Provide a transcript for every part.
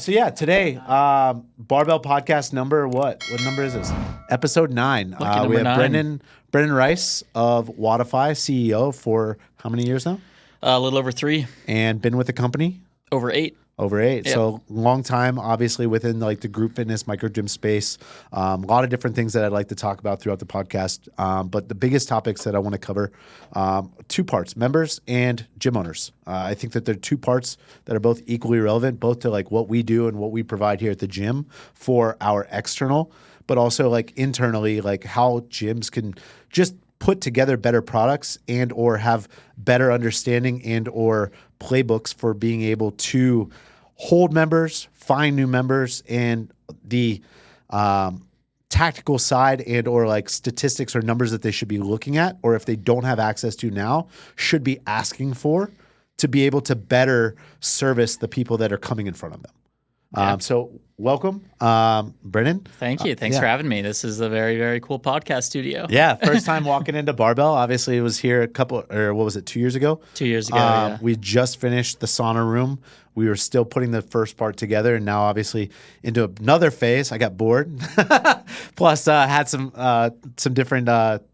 So yeah, today, Barbell Podcast number what? What number is this? Episode 9. Lucky number we have 9. Brendan Rice of Wodify, CEO for how many years now? A little over 3, And been with the company? over 8. Over 8. Yep. So long time, obviously, within like the group fitness, micro gym space. A lot of different things that I'd like to talk about throughout the podcast. But the biggest topics that I want to cover, 2 parts, members and gym owners. I think that they're 2 parts that are both equally relevant, both to like what we do and what we provide here at the gym for our external, but also like internally, like how gyms can just put together better products and or have better understanding and or playbooks for being able to hold members, find new members, and the tactical side and or like statistics or numbers that they should be looking at, or if they don't have access to now, should be asking for to be able to better service the people that are coming in front of them. So welcome, Brendan. Thank you. Thanks for having me. This is a very, very cool podcast studio. Yeah, first time walking into Barbell. Obviously, it was here 2 years ago? 2 years ago, yeah. We just finished the sauna room. We were still putting the first part together, and now obviously into another phase. I got bored. Plus, had some different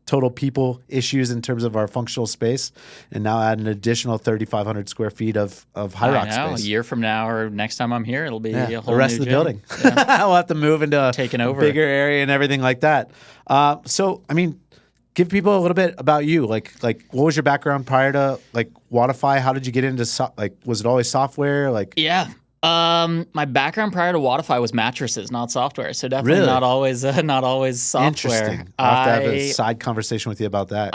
total people issues in terms of our functional space, and now add an additional 3,500 square feet of high rock space. A year from now or next time I'm here, it'll be a whole the rest new of the gym. building. Yeah. We'll have to move into Taking a over. bigger area and everything like that. So, I mean, give people a little bit about you. Like what was your background prior to like Wodify? How did you get into was it always software? Like Yeah. My background prior to Wodify was mattresses, not software. So definitely Really? not always software. Interesting. I'll have to have a side conversation with you about that.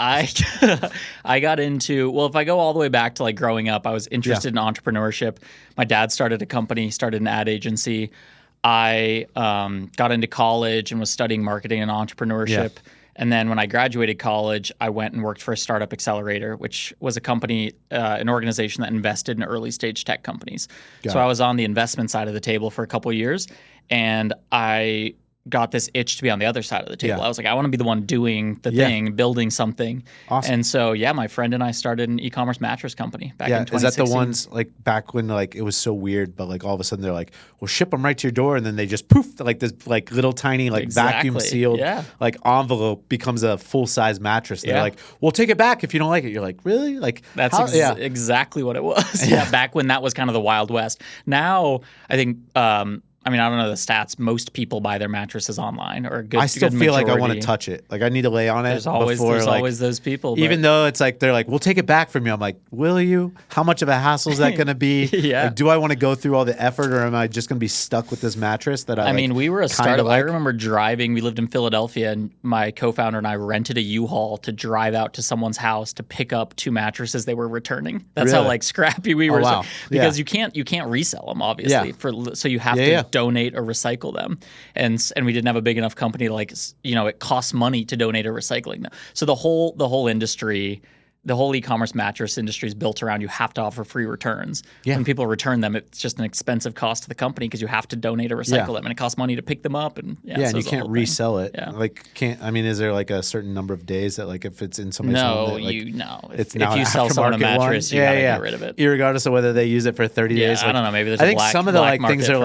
I got into, well, if I go all the way back to like growing up, I was interested in entrepreneurship. My dad started a company, started an ad agency. I got into college and was studying marketing and entrepreneurship. And then when I graduated college, I went and worked for a startup accelerator, which was a company, an organization that invested in early stage tech companies. So I was on the investment side of the table for a couple of years, and I got this itch to be on the other side of the table. I was like, I want to be the one doing the thing, building something. Awesome. And so, my friend and I started an e-commerce mattress company back in 2016. Is that the ones like back when like it was so weird, but like all of a sudden they're like, we'll ship them right to your door, and then they just poof, like this like little tiny like vacuum sealed like envelope becomes a full size mattress. They're like, we'll take it back if you don't like it. You're like, really? Like that's exactly what it was. Back when that was kind of the Wild West. Now I think. I mean, I don't know the stats. Most people buy their mattresses online, or a good. I still good feel like I majority. want to touch it. Like I need to lay on it. There's always those people. Even though it's like they're like, we'll take it back from you. I'm like, will you? How much of a hassle is that going to be? Like, do I want to go through all the effort, or am I just going to be stuck with this mattress that I mean, we were a startup. I remember driving. We lived in Philadelphia, and my co-founder and I rented a U-Haul to drive out to someone's house to pick up 2 mattresses they were returning. That's how like scrappy we were. Wow. Because you can't resell them, obviously. So you have to donate or recycle them, and we didn't have a big enough company to like it costs money to donate or recycling them. So the whole industry, the whole e-commerce mattress industry is built around you have to offer free returns. When people return them, it's just an expensive cost to the company because you have to donate or recycle them, and it costs money to pick them up. And so and you can't resell it. Like is there like a certain number of days that like if it's in somebody's home? If you sell someone a mattress, you gotta get rid of it, irregardless of whether they use it for 30 days. I don't know. Maybe there's. I think some of the like things are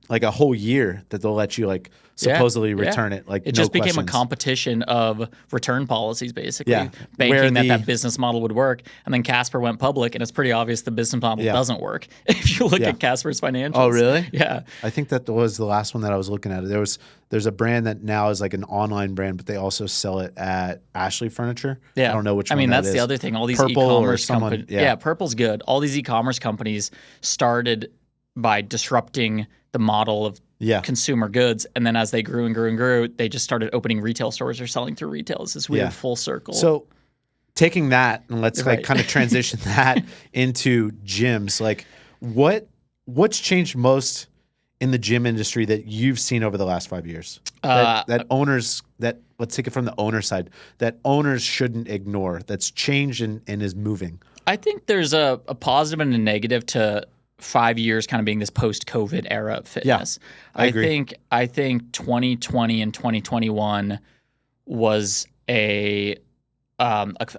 like a whole year that they'll let you like supposedly return it. Like it just became a competition of return policies, basically, banking that business model would work. And then Casper went public, and it's pretty obvious the business model doesn't work if you look at Casper's financials. Oh, really? Yeah. I think that was the last one that I was looking at. There's a brand that now is like an online brand, but they also sell it at Ashley Furniture. I don't know which one that's that the is. other thing. All these Purple e-commerce companies. Purple's good. All these e-commerce companies started by disrupting the model of consumer goods, and then as they grew and grew and grew, they just started opening retail stores or selling through retail. It's this weird full circle. So taking that, and let's like kind of transition that into gyms. Like what's changed most in the gym industry that you've seen over the last 5 years? Let's take it from the owner side, that owners shouldn't ignore, that's changed and is moving. I think there's a positive and a negative to 5 years kind of being this post-COVID era of fitness. I agree. I think 2020 and 2021 was a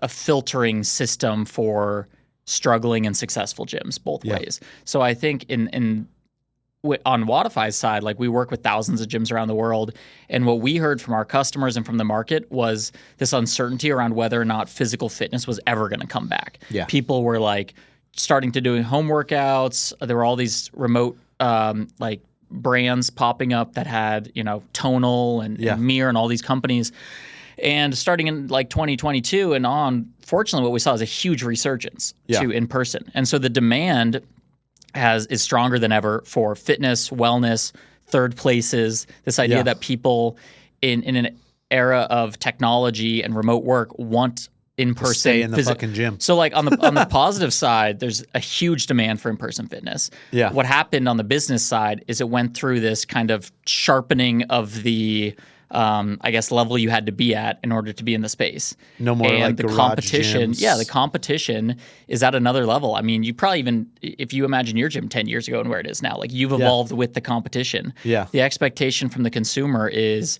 filtering system for struggling and successful gyms both ways. So I think in on Wodify's side, like we work with thousands of gyms around the world, and what we heard from our customers and from the market was this uncertainty around whether or not physical fitness was ever going to come back. Yeah. People were like starting to doing home workouts. There were all these remote like brands popping up that had, you know, Tonal and Mir and all these companies. And starting in like 2022 and on, fortunately, what we saw is a huge resurgence to in person. And so the demand is stronger than ever for fitness, wellness, third places. This idea that people in an era of technology and remote work want in person, stay in the fucking gym. So like on the positive side, there's a huge demand for in-person fitness. Yeah. What happened on the business side is it went through this kind of sharpening of the I guess level you had to be at in order to be in the space. No more and like the garage competition. gyms. Yeah, the competition is at another level. I mean, you probably even if you imagine your gym 10 years ago and where it is now, like you've evolved with the competition. Yeah. The expectation from the consumer is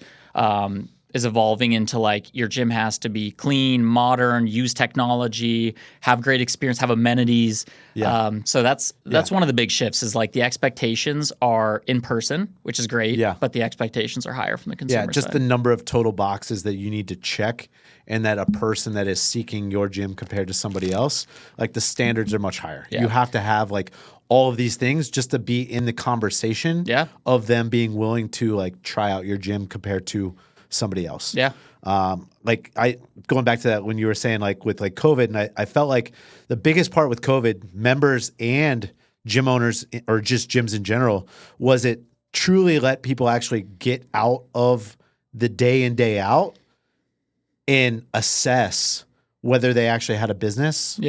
evolving into like your gym has to be clean, modern, use technology, have great experience, have amenities. Yeah. So that's one of the big shifts is like the expectations are in person, which is great, but the expectations are higher from the consumer Yeah, just side. the number of total boxes that you need to check and that a person that is seeking your gym compared to somebody else, like the standards are much higher. Yeah. You have to have like all of these things just to be in the conversation of them being willing to like try out your gym compared to somebody else. Yeah. Like going back to that when you were saying like with like COVID, and I felt like the biggest part with COVID, members and gym owners or just gyms in general, was it truly let people actually get out of the day in, day out and assess whether they actually had a business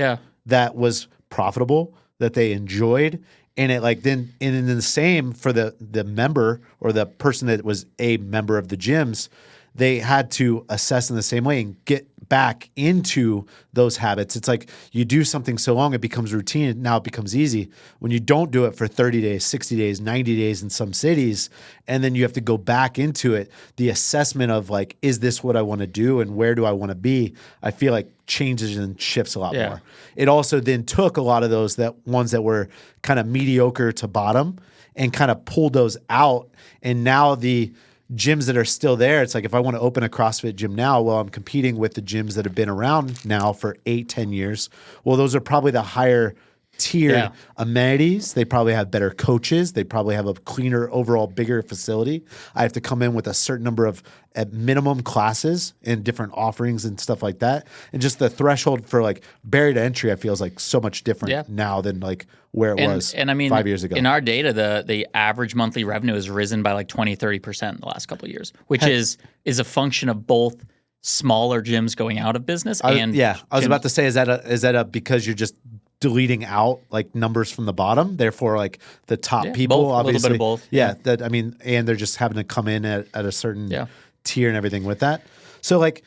that was profitable, that they enjoyed. And it like then the same for the member or the person that was a member of the gyms, they had to assess in the same way and get back into those habits. It's like you do something so long, it becomes routine. And now it becomes easy. When you don't do it for 30 days, 60 days, 90 days in some cities, and then you have to go back into it, the assessment of like, is this what I want to do and where do I want to be? I feel like changes and shifts a lot more. It also then took a lot of those ones that were kind of mediocre to bottom and kind of pulled those out. And now the gyms that are still there, it's like if I want to open a CrossFit gym now, well, I'm competing with the gyms that have been around now for 8-10 years. Well, those are probably the higher tiered amenities. They probably have better coaches. They probably have a cleaner, overall bigger facility. I have to come in with a certain number of at minimum classes and different offerings and stuff like that. And just the threshold for like barrier to entry, I feel is like so much different now than like where it was I mean, 5 years ago. In our data, the average monthly revenue has risen by like 20-30% in the last couple of years, which is a function of both smaller gyms going out of business and I was about to say, is that a because you're just deleting out like numbers from the bottom, therefore like the top people, both, obviously, a little bit of both. Yeah, that I mean, and they're just having to come in at a certain tier and everything with that. So like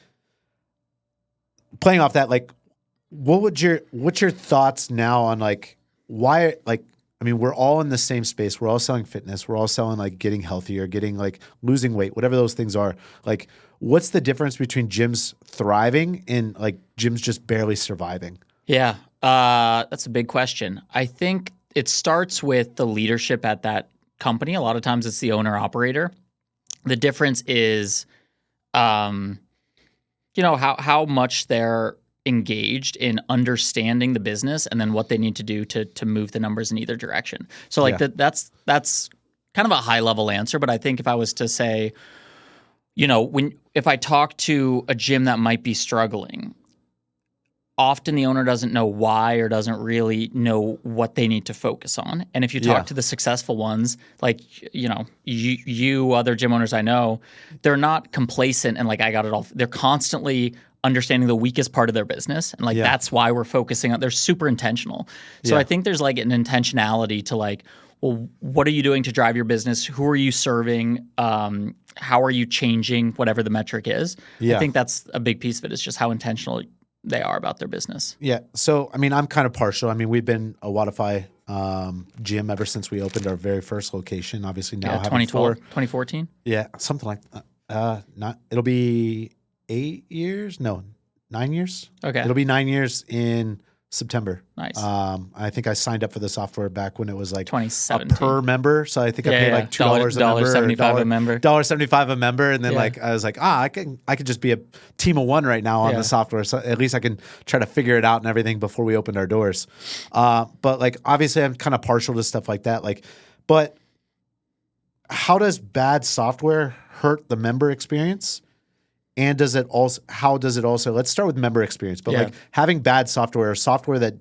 playing off that, like what's your thoughts now on like why, like, I mean, we're all in the same space. We're all selling fitness. We're all selling like getting healthier, getting like losing weight, whatever those things are. Like, what's the difference between gyms thriving and like gyms just barely surviving? Yeah, that's a big question. I think it starts with the leadership at that company. A lot of times it's the owner operator. The difference is, how much they're engaged in understanding the business and then what they need to do to move the numbers in either direction. So like that's kind of a high level answer. But I think if I was to say, if I talk to a gym that might be struggling, often the owner doesn't know why or doesn't really know what they need to focus on. And if you talk to the successful ones, like, you other gym owners I know, they're not complacent and like, I got it all. They're constantly understanding the weakest part of their business. And like, that's why we're focusing on, they're super intentional. So I think there's like an intentionality to like, well, what are you doing to drive your business? Who are you serving? How are you changing whatever the metric is? I think that's a big piece of it, is just how intentional they are about their business. Yeah. So, I mean, I'm kind of partial. I mean, we've been a Wodify gym ever since we opened our very first location. Obviously now having 2012, 2014? Yeah, something like that. It'll be 8 years? No, 9 years. Okay. It'll be 9 years in September. Nice. I think I signed up for the software back when it was like 2017. per member. So I think I paid like $2 a member, $1.75 a member. $1.75 a member, and then like I was like, I could just be a team of one right now on the software. So at least I can try to figure it out and everything before we opened our doors. But like obviously I'm kind of partial to stuff like that. Like, but how does bad software hurt the member experience? And how does it also, let's start with member experience, but like having bad software or software that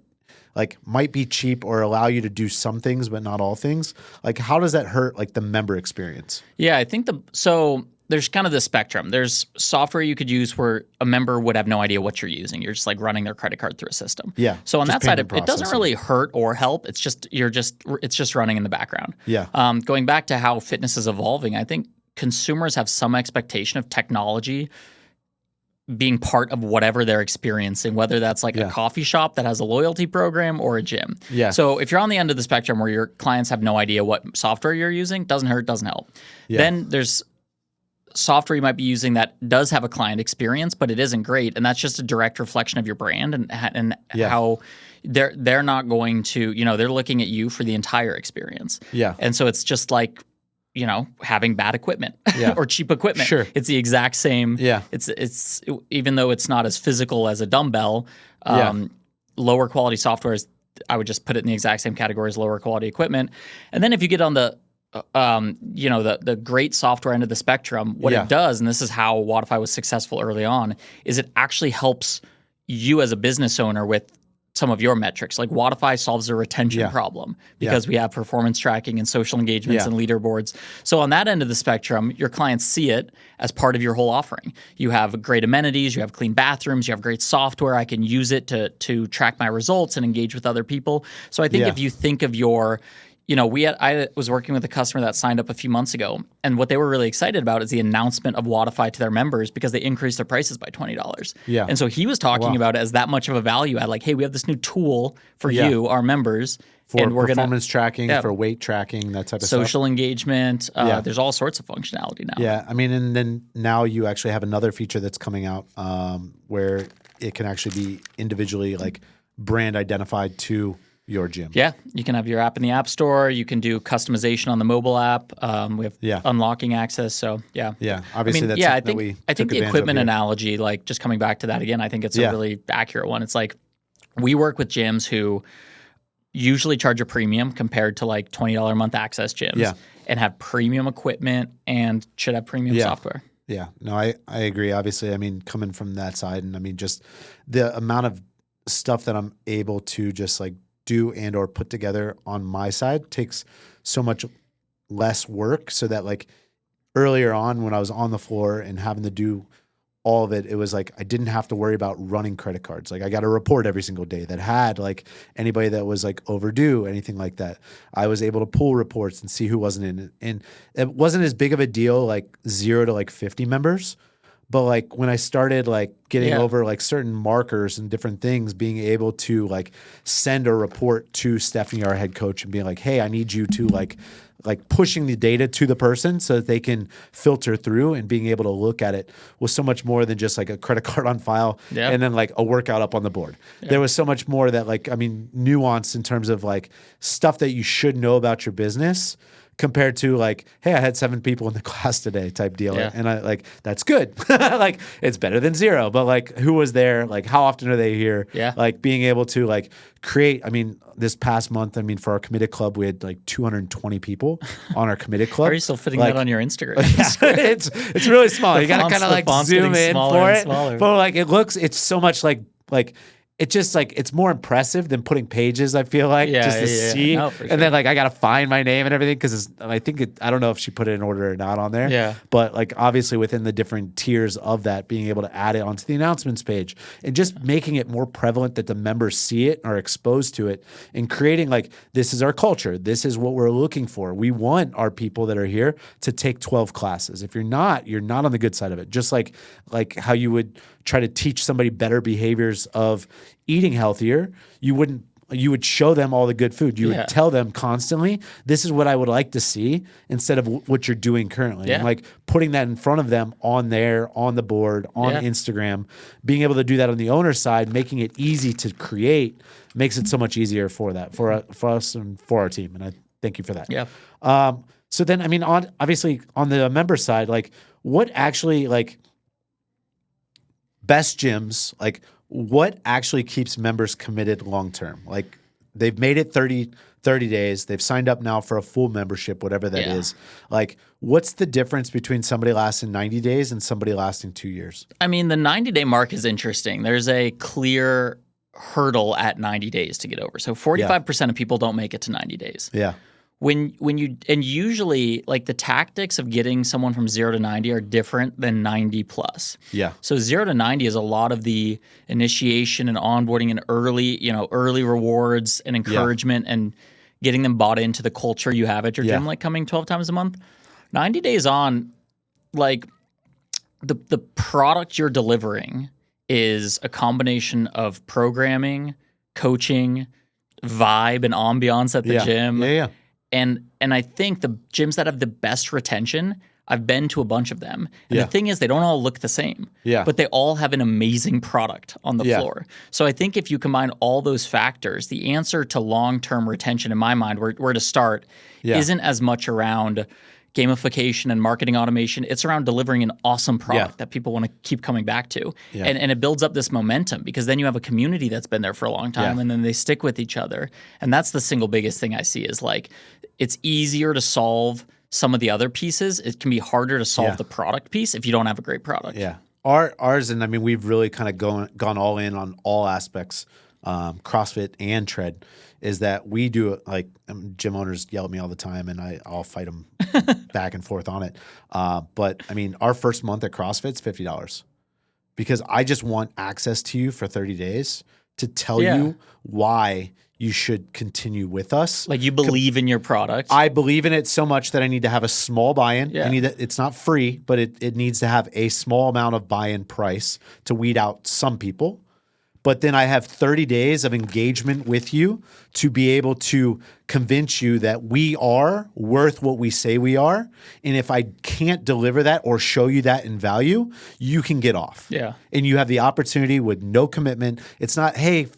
like might be cheap or allow you to do some things, but not all things, like how does that hurt like the member experience? Yeah, I think so there's kind of the spectrum. There's software you could use where a member would have no idea what you're using. You're just like running their credit card through a system. Yeah. So on that side, it doesn't really hurt or help. It's just running in the background. Yeah. Going back to how fitness is evolving, I think consumers have some expectation of technology being part of whatever they're experiencing, whether that's like a coffee shop that has a loyalty program or a gym. Yeah. So if you're on the end of the spectrum where your clients have no idea what software you're using, doesn't hurt, doesn't help. Yeah. Then there's software you might be using that does have a client experience, but it isn't great, and that's just a direct reflection of your brand and how they're not going to, they're looking at you for the entire experience. Yeah. And so it's just like, having bad equipment or cheap equipment. Sure. It's the exact same. Yeah. It's even though it's not as physical as a dumbbell, lower quality software is, I would just put it in the exact same category as lower quality equipment. And then if you get on the the great software end of the spectrum, what it does, and this is how Wodify was successful early on, is it actually helps you as a business owner with some of your metrics. Like Wodify solves a retention problem because we have performance tracking and social engagements and leaderboards. So on that end of the spectrum, your clients see it as part of your whole offering. You have great amenities, you have clean bathrooms, you have great software. I can use it to track my results and engage with other people. So I think if you think of your I was working with a customer that signed up a few months ago, and what they were really excited about is the announcement of Wodify to their members because they increased their prices by $20. Yeah. And so he was talking about it as that much of a value add, like, hey, we have this new tool for you, our members. For and we're performance tracking, for weight tracking, that type of social engagement. There's all sorts of functionality now. Yeah. I mean, and then now you actually have another feature that's coming out where it can actually be individually like brand identified to your gym. Yeah, you can have your app in the App Store. You can do customization on the mobile app. We have unlocking access. So obviously I think the equipment analogy, like just coming back to that again, I think it's a really accurate one. It's like we work with gyms who usually charge a premium compared to like $20 a month access gyms and have premium equipment and should have premium software. Yeah, no, I agree. Obviously, I mean, coming from that side, and I mean, just the amount of stuff that I'm able to just like do and or put together on my side takes so much less work, so that like earlier on when I was on the floor and having to do all of it, it was like I didn't have to worry about running credit cards. Like I got a report every single day that had like anybody that was like overdue, anything like that. I was able to pull reports and see who wasn't in it. And it wasn't as big of a deal like 0 to like 50 members. But like when I started like getting over like certain markers and different things, being able to like send a report to Stephanie, our head coach, and being like, hey, I need you to like pushing the data to the person so that they can filter through, and being able to look at it was so much more than just like a credit card on file and then like a workout up on the board. There was so much more that like, I mean, nuance in terms of like stuff that you should know about your business, compared to like, hey, I had 7 people in the class today type deal. Yeah. And I like, that's good. Like it's better than 0, but like who was there? Like how often are they here? Yeah. Like being able to like create, I mean, this past month, I mean, for our committed club, we had like 220 people on our committed club. Are you still fitting that on your Instagram? It's really small. You got to kind of like zoom in for it. But like it's so much like it's just like it's more impressive than putting pages, I feel like, just to see. No, and then like I got to find my name and everything because I think I don't know if she put it in order or not on there. Yeah. But like obviously within the different tiers of that, being able to add it onto the announcements page and just making it more prevalent that the members see it and are exposed to it, and creating like, this is our culture. This is what we're looking for. We want our people that are here to take 12 classes. If you're not on the good side of it. Just like how you would try to teach somebody better behaviors of eating healthier, you wouldn't you would show them all the good food. You would tell them constantly, this is what I would like to see instead of what you're doing currently. Yeah. And like putting that in front of them on the board, on Instagram, being able to do that on the owner side, making it easy to create makes it so much easier for us and for our team. And I thank you for that. Yeah. So then, I mean, obviously on the member side, like what actually like best gyms, like what actually keeps members committed long-term? Like they've made it 30 days. They've signed up now for a full membership, whatever that is. Like what's the difference between somebody lasting 90 days and somebody lasting 2 years? I mean, the 90-day mark is interesting. There's a clear hurdle at 90 days to get over. So 45% of people don't make it to 90 days. Yeah. And usually like the tactics of getting someone from 0 to 90 are different than 90 plus. Yeah. So 0 to 90 is a lot of the initiation and onboarding and early rewards and encouragement and getting them bought into the culture you have at your gym, like coming 12 times a month. 90 days on, like the product you're delivering is a combination of programming, coaching, vibe and ambiance at the gym. Yeah. And I think the gyms that have the best retention, I've been to a bunch of them. And the thing is, they don't all look the same. Yeah. But they all have an amazing product on the floor. So I think if you combine all those factors, the answer to long-term retention, in my mind, where to start, isn't as much around gamification and marketing automation. It's around delivering an awesome product that people want to keep coming back to. Yeah. And it builds up this momentum because then you have a community that's been there for a long time and then they stick with each other. And that's the single biggest thing I see is like it's easier to solve some of the other pieces. It can be harder to solve the product piece if you don't have a great product. Yeah. Ours, and I mean, we've really kind of gone all in on all aspects, CrossFit and tread, is that we do like gym owners yell at me all the time and I'll fight them back and forth on it. But I mean, our first month at CrossFit's $50 because I just want access to you for 30 days to tell you why you should continue with us. Like you believe in your product. I believe in it so much that I need to have a small buy-in. Yeah. It's not free, but it needs to have a small amount of buy-in price to weed out some people. But then I have 30 days of engagement with you to be able to convince you that we are worth what we say we are. And if I can't deliver that or show you that in value, you can get off. Yeah. And you have the opportunity with no commitment. It's not, hey,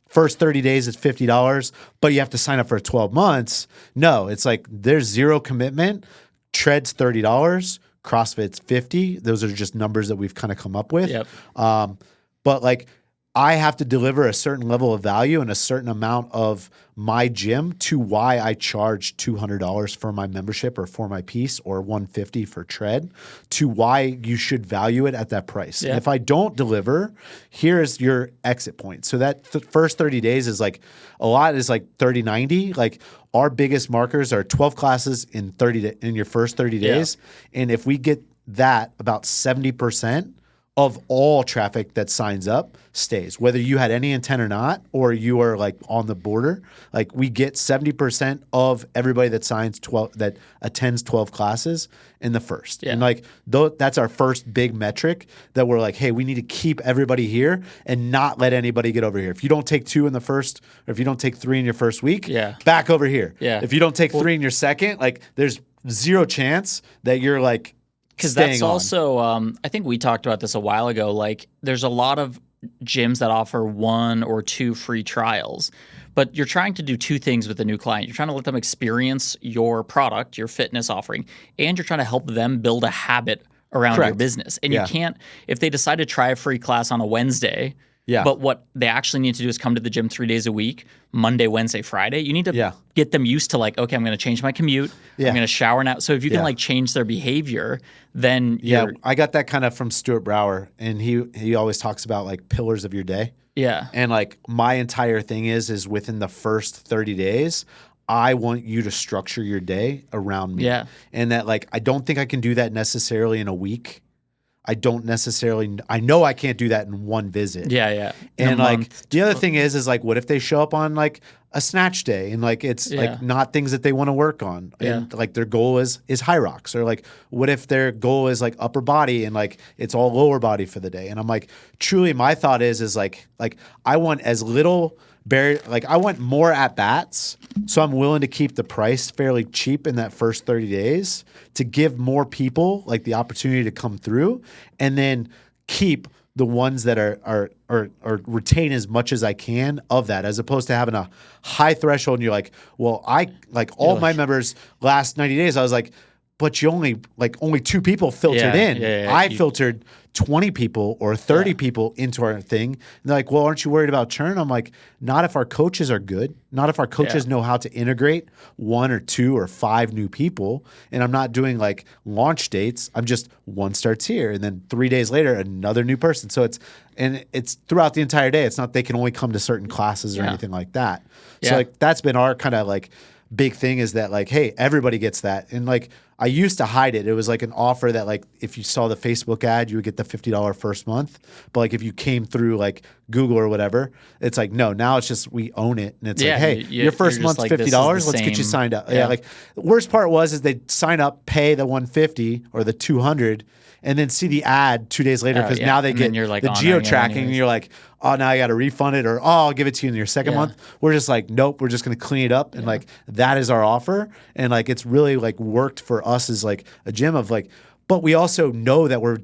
first 30 days is $50, but you have to sign up for 12 months. No, it's like there's zero commitment. Tread's $30, CrossFit's $50. Those are just numbers that we've kind of come up with. Yep. But like, I have to deliver a certain level of value and a certain amount of my gym to why I charge $200 for my membership or for my piece or $150 for tread to why you should value it at that price. Yeah. And if I don't deliver, here's your exit point. So that first 30 days is like a lot is like 30-90. Like our biggest markers are 12 classes in your first 30 days. Yeah. And if we get that, about 70% of all traffic that signs up stays, whether you had any intent or not, or you are like on the border. Like we get 70% of everybody that attends 12 classes in the first. Yeah. And like that's our first big metric that we're like, hey, we need to keep everybody here and not let anybody get over here. If you don't take 2 in the first, or if you don't take 3 in your first week, back over here. Yeah. If you don't take 3 in your second, like there's zero chance that you're like, because that's also, I think we talked about this a while ago. Like, there's a lot of gyms that offer 1 or 2 free trials, but you're trying to do 2 things with a new client. You're trying to let them experience your product, your fitness offering, and you're trying to help them build a habit around your business. And you can't, if they decide to try a free class on a Wednesday, but what they actually need to do is come to the gym 3 days a week, Monday, Wednesday, Friday. You need to get them used to like, okay, I'm going to change my commute. I'm going to shower now. So if you can like change their behavior, then I got that kind of from Stuart Brower, and he always talks about like pillars of your day. Yeah. And like my entire thing is within the first 30 days, I want you to structure your day around me. Yeah. And that like I don't think I can do that necessarily in a week. I know I can't do that in one visit. Yeah. And like the other thing is like, what if they show up on like a snatch day and like it's like not things that they want to work on and like their goal is high rocks, or like what if their goal is like upper body and like it's all lower body for the day. And I'm like, truly my thought is like I want as little I want more at bats, so I'm willing to keep the price fairly cheap in that first 30 days to give more people like the opportunity to come through, and then keep the ones that are retain as much as I can of that, as opposed to having a high threshold and you're like, well, I like all my members last 90 days. I was like, but you only 2 people filtered in. I filtered 20 people or 30 people into our thing. And they're like, well, aren't you worried about churn? I'm like, not if our coaches are good. Not if our coaches know how to integrate 1 or 2 or 5 new people. And I'm not doing like launch dates. I'm just one starts here. And then 3 days later, another new person. So it's throughout the entire day. It's not they can only come to certain classes or anything like that. So like that's been our kind of like big thing, is that like, hey, everybody gets that. And like I used to hide it. It was like an offer that like if you saw the Facebook ad, you would get the $50 first month. But like if you came through like Google or whatever, it's like, no, now it's just we own it. And it's like, hey, your first month's like, $50. Let's get you signed up. Yeah. Like the worst part is they'd sign up, pay the $150 or the $200, and then see the ad 2 days later, because now they get like the geo tracking, and you're like, oh, now I got to refund it, or I'll give it to you in your second month. We're just like, nope, we're just going to clean it up, and like that is our offer, and like it's really like worked for us as like a gym of like, but we also know that we're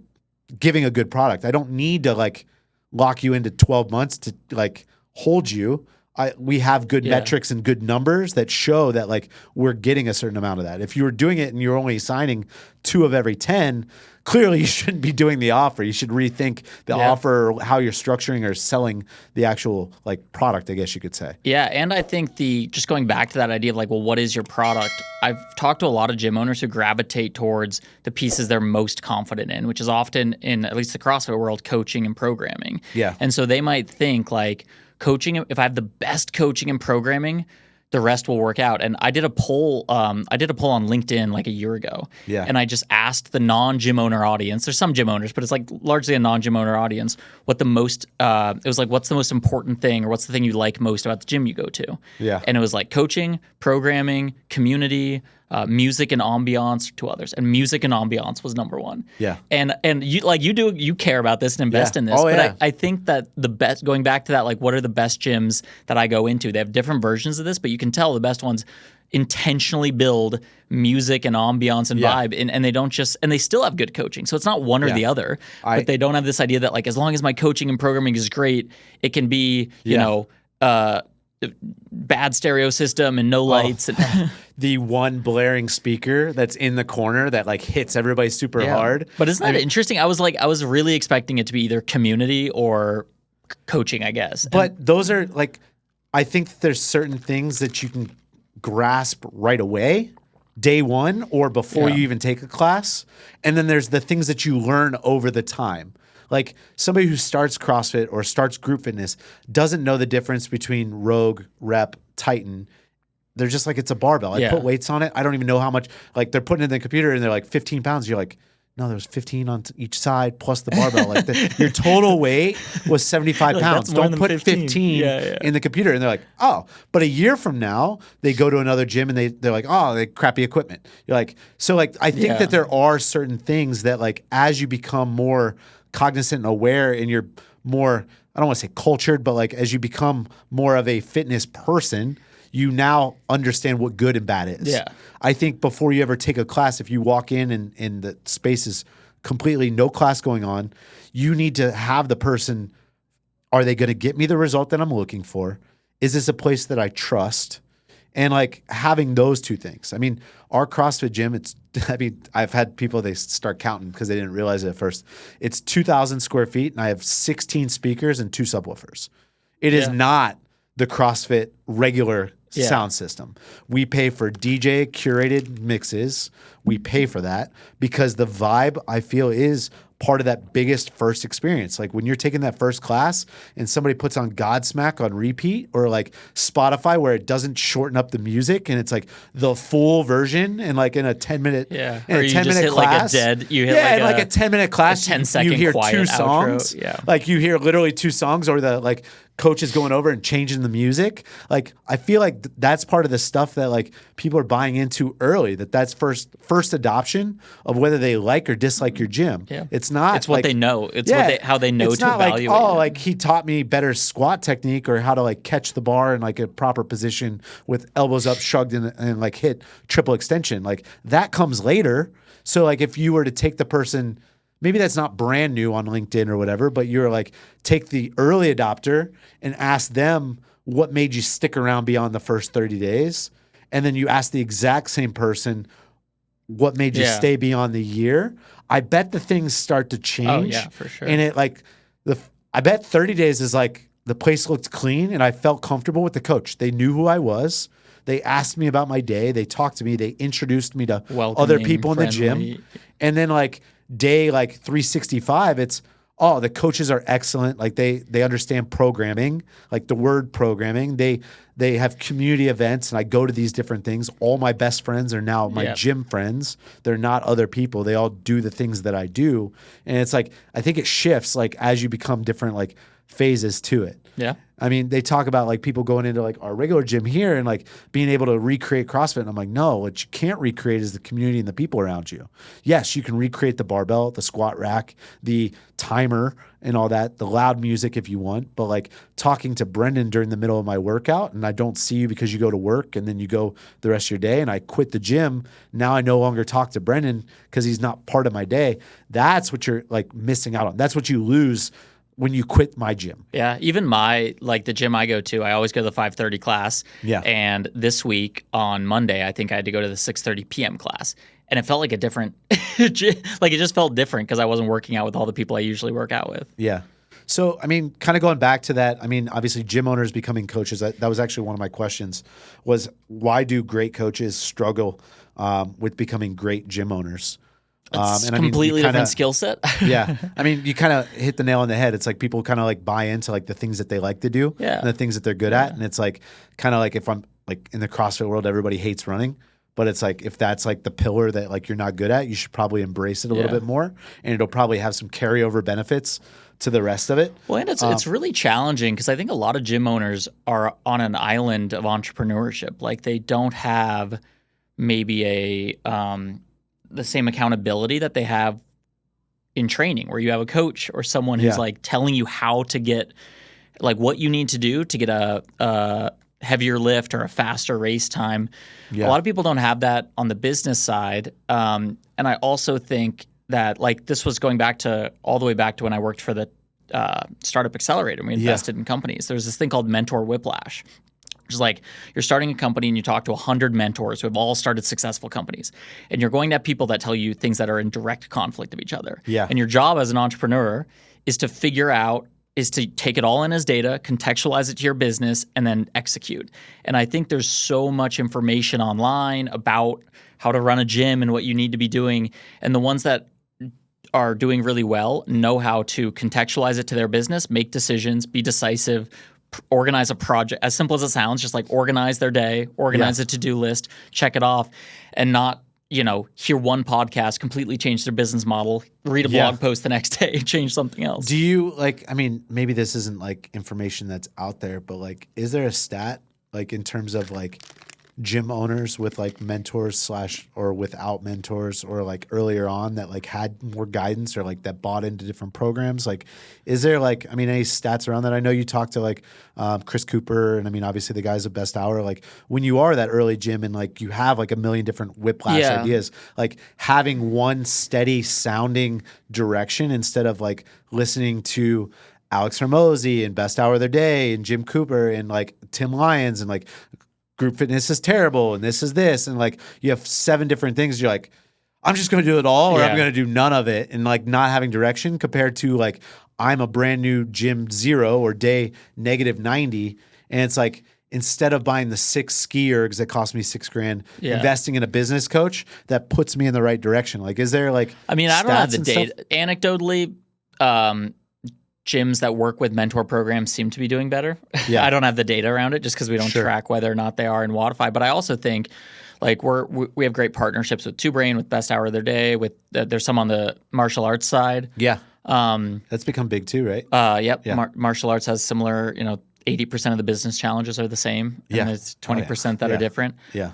giving a good product. I don't need to like lock you into 12 months to like hold you. We have good metrics and good numbers that show that like we're getting a certain amount of that. If you were doing it and you're only signing 2 of every 10, clearly you shouldn't be doing the offer. You should rethink the offer, or how you're structuring or selling the actual like product, I guess you could say. Yeah, and I think just going back to that idea of like, well, what is your product? I've talked to a lot of gym owners who gravitate towards the pieces they're most confident in, which is often, in at least the CrossFit world, coaching and programming. Yeah. And so they might think like, coaching, if I have the best coaching and programming, the rest will work out. And I did a poll. On LinkedIn like a year ago. Yeah. And I just asked the non-gym owner audience. There's some gym owners, but it's like largely a non-gym owner audience. What the most? It was like, what's the most important thing, or what's the thing you like most about the gym you go to? Yeah. And it was like coaching, programming, community, music and ambiance, 2 others, and music and ambiance was number 1. Yeah. And you care about this and invest in this. I think that the best, going back to that, like what are the best gyms that I go into? They have different versions of this, but you can tell the best ones intentionally build music and ambiance and vibe, and they don't just, and they still have good coaching. So it's not one or the other, but they don't have this idea that like, as long as my coaching and programming is great, it can be, you know, bad stereo system and no lights. And the one blaring speaker that's in the corner that like hits everybody super hard. But isn't that interesting? I was really expecting it to be either community or coaching, I guess. But those are like, I think there's certain things that you can grasp right away, day one, or before you even take a class. And then there's the things that you learn over the time. Like somebody who starts CrossFit or starts group fitness doesn't know the difference between Rogue, Rep, Titan. They're just like, it's a barbell. I put weights on it. I don't even know how much. Like they're putting it in the computer and they're like 15 pounds. You're like, no, there was 15 on each side plus the barbell. Like your total weight was 75 pounds. Don't put 15 in the computer. And they're like, oh. But a year from now, they go to another gym and they're like, oh, they crappy equipment. You're like, so like I think that there are certain things that like as you become more cognizant and aware, and you're more, I don't want to say cultured, but like as you become more of a fitness person, you now understand what good and bad is. Yeah. I think before you ever take a class, if you walk in and the space is completely no class going on, you need to have the person, are they going to get me the result that I'm looking for? Is this a place that I trust? And like having those 2 things. I mean, our CrossFit gym, I've had people, they start counting because they didn't realize it at first. It's 2,000 square feet and I have 16 speakers and 2 subwoofers. It is not the CrossFit regular sound system. We pay for DJ curated mixes. We pay for that because the vibe, I feel, is part of that biggest first experience. Like when you're taking that first class and somebody puts on Godsmack on repeat, or like Spotify where it doesn't shorten up the music and it's like the full version, and like in a 10-minute or you 10-minute just hit class, like a dead, you hit like a 10-minute class, 10-second you hear quiet 2 songs. Outro. Like you hear literally 2 songs, or the like coaches going over and changing the music. Like, I feel like that's part of the stuff that like people are buying into early, that's first adoption of whether they like or dislike your gym. Yeah. It's not. It's what like, they know. It's how they know it's to not evaluate. Like, like he taught me better squat technique or how to like catch the bar in like a proper position with elbows up, shrugged and like hit triple extension. Like that comes later. So like if you were to take the person, maybe that's not brand new on LinkedIn or whatever, but you're like, take the early adopter and ask them what made you stick around beyond the first 30 days. And then you ask the exact same person what made you stay beyond the year. I bet the things start to change. Oh, yeah, for sure. And it like, I bet 30 days is like the place looked clean and I felt comfortable with the coach. They knew who I was. They asked me about my day. They talked to me. They introduced me to other people in the gym. And then like, day like 365, it's the coaches are excellent. Like they understand programming, like the word programming. They have community events, and I go to these different things. All my best friends are now my gym friends. They're not other people. They all do the things that I do, and it's like I think it shifts like as you become different like phases to it. Yeah. I mean, they talk about like people going into like our regular gym here and like being able to recreate CrossFit. And I'm like, no, what you can't recreate is the community and the people around you. Yes, you can recreate the barbell, the squat rack, the timer and all that, the loud music if you want. But like talking to Brendan during the middle of my workout and I don't see you because you go to work and then you go the rest of your day and I quit the gym. Now I no longer talk to Brendan because he's not part of my day. That's what you're like missing out on. That's what you lose when you quit my gym. Yeah, even the gym I go to, I always go to the 5:30 class. Yeah. And this week on Monday, I think I had to go to the 6:30 p.m. class. And it felt like a different like it just felt different because I wasn't working out with all the people I usually work out with. Yeah. So, I mean, kind of going back to that, I mean, obviously gym owners becoming coaches, that was actually one of my questions was why do great coaches struggle with becoming great gym owners? It's a completely different skill set. Yeah. I mean, you kind of hit the nail on the head. It's like people kind of like buy into like the things that they like to do and the things that they're good at. And it's like kind of like if I'm like in the CrossFit world, everybody hates running. But it's like if that's like the pillar that like you're not good at, you should probably embrace it a little bit more. And it'll probably have some carryover benefits to the rest of it. Well, and it's really challenging because I think a lot of gym owners are on an island of entrepreneurship. Like they don't have maybe the same accountability that they have in training where you have a coach or someone who's like telling you how to get like what you need to do to get a heavier lift or a faster race time. Yeah. A lot of people don't have that on the business side. And I also think that like this was going back to all the way back to when I worked for the Startup Accelerator and we invested in companies. There's this thing called mentor whiplash. Which is like you're starting a company and you talk to 100 mentors who have all started successful companies. And you're going to have people that tell you things that are in direct conflict of each other. Yeah. And your job as an entrepreneur is to take it all in as data, contextualize it to your business, and then execute. And I think there's so much information online about how to run a gym and what you need to be doing. And the ones that are doing really well know how to contextualize it to their business, make decisions, be decisive, organize a project, as simple as it sounds, just like organize their day, organize a to-do list, check it off, and not, hear one podcast, completely change their business model, read a blog post the next day, change something else. Do you maybe this isn't like information that's out there, but like, is there a stat like in terms of like gym owners with like mentors or without mentors or like earlier on that like had more guidance or like that bought into different programs? Like, is there like, any stats around that? I know you talked to like Chris Cooper and obviously the guys at Best Hour, like when you are that early gym and like you have like a million different whiplash ideas, like having one steady sounding direction instead of like listening to Alex Hormozy and Best Hour of their Day and Jim Cooper and like Tim Lyons and like group fitness is terrible and this is this and like you have 7 different things. You're like, I'm just going to do it all or I'm going to do none of it and like not having direction compared to like I'm a brand new gym 0 or day -90 and it's like instead of buying the 6 ski ergs that cost me $6,000, investing in a business coach that puts me in the right direction. Like, is there like I don't have the data. Anecdotally, gyms that work with mentor programs seem to be doing better. Yeah. I don't have the data around it just because we don't track whether or not they are in Wodify. But I also think like we have great partnerships with Two Brain, with Best Hour of Their Day, with there's some on the martial arts side. Yeah. That's become big too, right? Yep. Yeah. Martial arts has similar, 80% of the business challenges are the same, and there's 20% that are different. Yeah.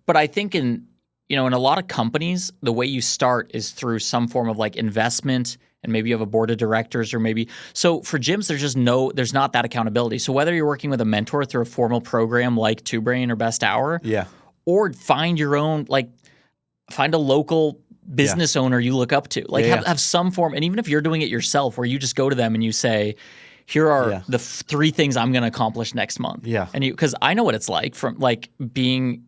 But I think in a lot of companies, the way you start is through some form of like investment, and maybe you have a board of directors, or maybe so for gyms, there's not that accountability. So whether you're working with a mentor through a formal program like Two Brain or Best Hour, or find your own, like find a local business owner you look up to, like have some form, and even if you're doing it yourself, where you just go to them and you say, here are the 3 things I'm going to accomplish next month. Yeah. And because I know what it's like from like being,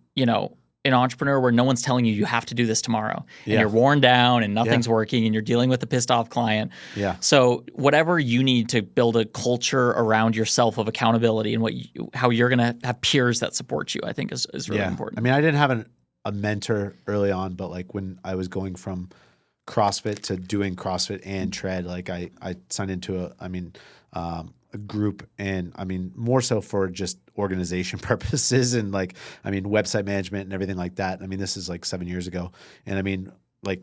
an entrepreneur where no one's telling you have to do this tomorrow, and you're worn down and nothing's working, and you're dealing with a pissed off client. Yeah. So whatever you need to build a culture around yourself of accountability, and how you're going to have peers that support you, I think is really important. I mean, I didn't have a mentor early on, but like when I was going from CrossFit to doing CrossFit and tread, like I signed into a group, and I mean, more so for just organization purposes and like, I mean, website management and everything like that. I mean, this is like 7 years ago. And I mean, like,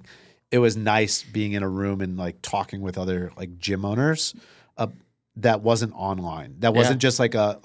it was nice being in a room and like talking with other like gym owners that wasn't online. That wasn't just like a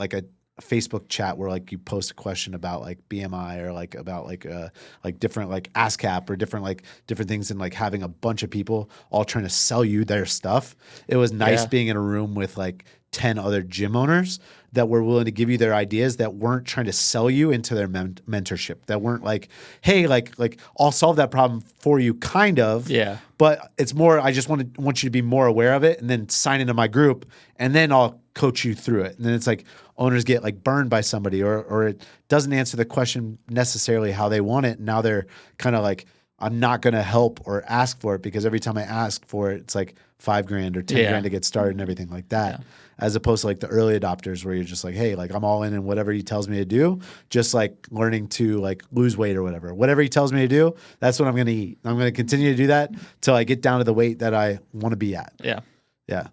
Facebook chat where like you post a question about like BMI or like about like different like ASCAP or different things, and like having a bunch of people all trying to sell you their stuff. It was nice being in a room with like 10 other gym owners that were willing to give you their ideas, that weren't trying to sell you into their mentorship, that weren't like, hey, like I'll solve that problem for you, kind of. Yeah. But it's more, I just want you to be more aware of it, and then sign into my group, and then I'll coach you through it. And then it's like owners get like burned by somebody, or it doesn't answer the question necessarily how they want it. And now they're kind of like, I'm not going to help or ask for it, because every time I ask for it, it's like $5,000 or $10,000 to get started and everything like that. Yeah. As opposed to like the early adopters where you're just like, hey, like I'm all in whatever he tells me to do, just like learning to like lose weight or whatever. Whatever he tells me to do, that's what I'm going to eat. I'm going to continue to do that till I get down to the weight that I want to be at. Yeah. Yeah.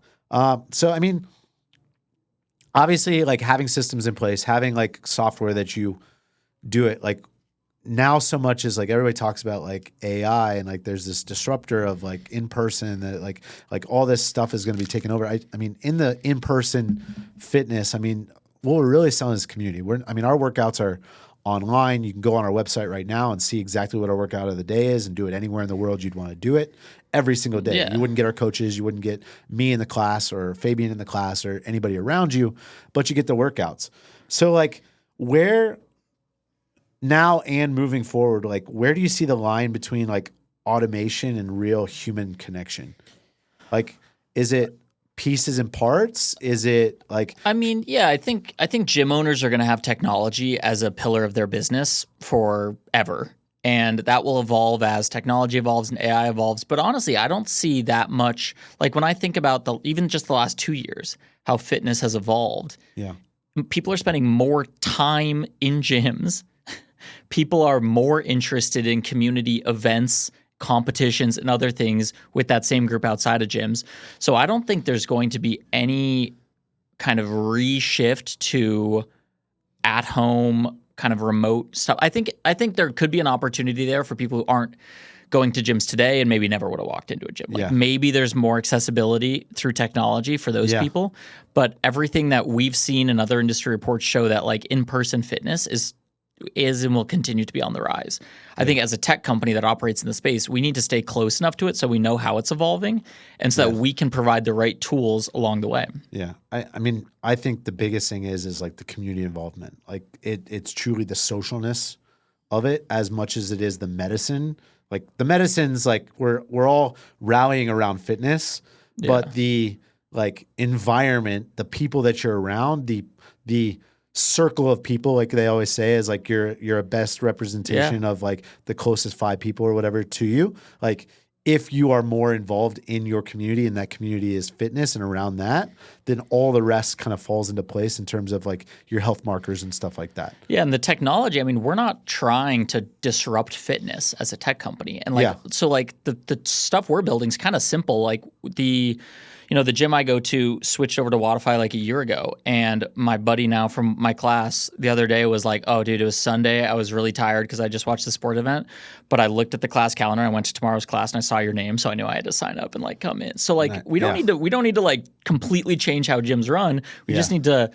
So, I mean, obviously like having systems in place, having like software that you do it, like now so much is like everybody talks about like AI, and like there's this disruptor of like in person that like all this stuff is going to be taken over. I mean, in the in-person fitness, I mean, what we're really selling is community. Our workouts are online. You can go on our website right now and see exactly what our workout of the day is and do it anywhere in the world you'd want to do it every single day. Yeah. You wouldn't get our coaches. You wouldn't get me in the class or Fabian in the class or anybody around you, but you get the workouts. So like where now and moving forward, like where do you see the line between like automation and real human connection? Like, is it pieces and parts? Is it like? I mean, yeah, I think gym owners are going to have technology as a pillar of their business forever, and that will evolve as technology evolves and AI evolves. But honestly, I don't see that much. Like when I think about even just the last 2 years, how fitness has evolved. Yeah, people are spending more time in gyms. People are more interested in community events, competitions, and other things with that same group outside of gyms. So I don't think there's going to be any kind of reshift to at-home kind of remote stuff. I think there could be an opportunity there for people who aren't going to gyms today and maybe never would have walked into a gym. Like maybe there's more accessibility through technology for those people. But everything that we've seen in other industry reports show that like in-person fitness is and will continue to be on the rise. I think as a tech company that operates in the space, we need to stay close enough to it so we know how it's evolving, and so that we can provide the right tools along the way. Yeah. I mean, I think the biggest thing is like the community involvement. Like it's truly the socialness of it as much as it is the medicine. Like the medicine's like we're all rallying around fitness, but the like environment, the people that you're around, the circle of people, like they always say, is like you're a best representation of like the closest 5 people or whatever to you. Like if you are more involved in your community and that community is fitness and around that, then all the rest kind of falls into place in terms of like your health markers and stuff like that. Yeah, and the technology, I mean, we're not trying to disrupt fitness as a tech company. And like so like the stuff we're building is kind of simple. Like the gym I go to switched over to Wodify like a year ago, and my buddy now from my class the other day was like, "Oh, dude, it was Sunday. I was really tired because I just watched the sport event, but I looked at the class calendar. I went to tomorrow's class and I saw your name, so I knew I had to sign up and like come in." So like we don't need to like completely change how gyms run. We just need to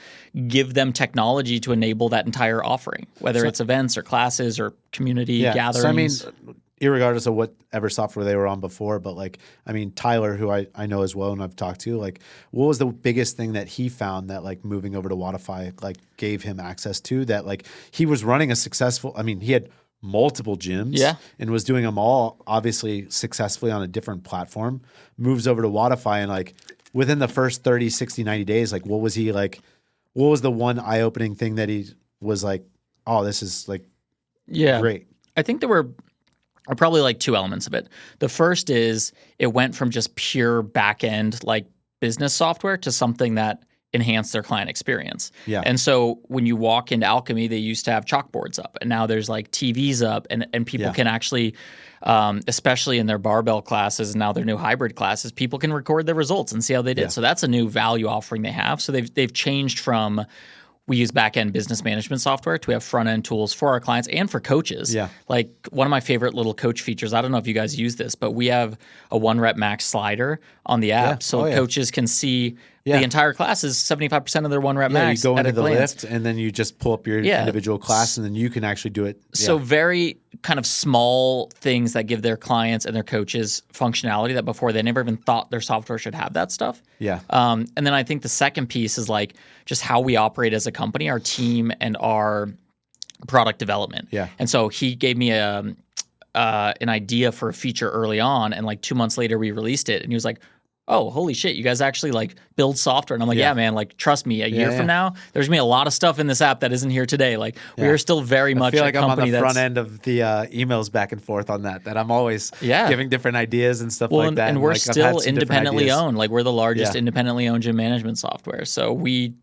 give them technology to enable that entire offering, whether it's events or classes or community gatherings. So I mean, irregardless of whatever software they were on before, but like, I mean, Tyler, who I know as well and I've talked to, like, what was the biggest thing that he found that like moving over to Wodify like gave him access to, that like he was running a successful, I mean, he had multiple gyms and was doing them all obviously successfully on a different platform, moves over to Wodify, and like within the first 30, 60, 90 days, like what was the one eye-opening thing that he was like, oh, this is like great? I think there were probably like two elements of it. The first is it went from just pure back-end like business software to something that enhanced their client experience. Yeah. And so when you walk into Alchemy, they used to have chalkboards up, and now there's like TVs up, and people can actually, especially in their barbell classes and now their new hybrid classes, people can record their results and see how they did. So that's a new value offering they have. So they've changed from, we use back-end business management software to have front-end tools for our clients and for coaches. Yeah. Like one of my favorite little coach features, I don't know if you guys use this, but we have a 1 rep max slider on the app. So coaches can see the entire class is 75% of their 1 rep max. You go into the lift and then you just pull up your individual class and then you can actually do it. So very kind of small things that give their clients and their coaches functionality that before they never even thought their software should have that stuff. Yeah. And then I think the second piece is like just how we operate as a company, our team and our product development. Yeah. And so he gave me an idea for a feature early on, and like 2 months later we released it, and he was like, "Oh, holy shit, you guys actually like build software." And I'm like, yeah man, like trust me, a year from now, there's gonna be a lot of stuff in this app that isn't here today. Like we are still very much I feel like I'm on the front end of the emails back and forth on that I'm always giving different ideas and stuff like that. And we're like, still independently owned. Like we're the largest independently owned gym management software. So we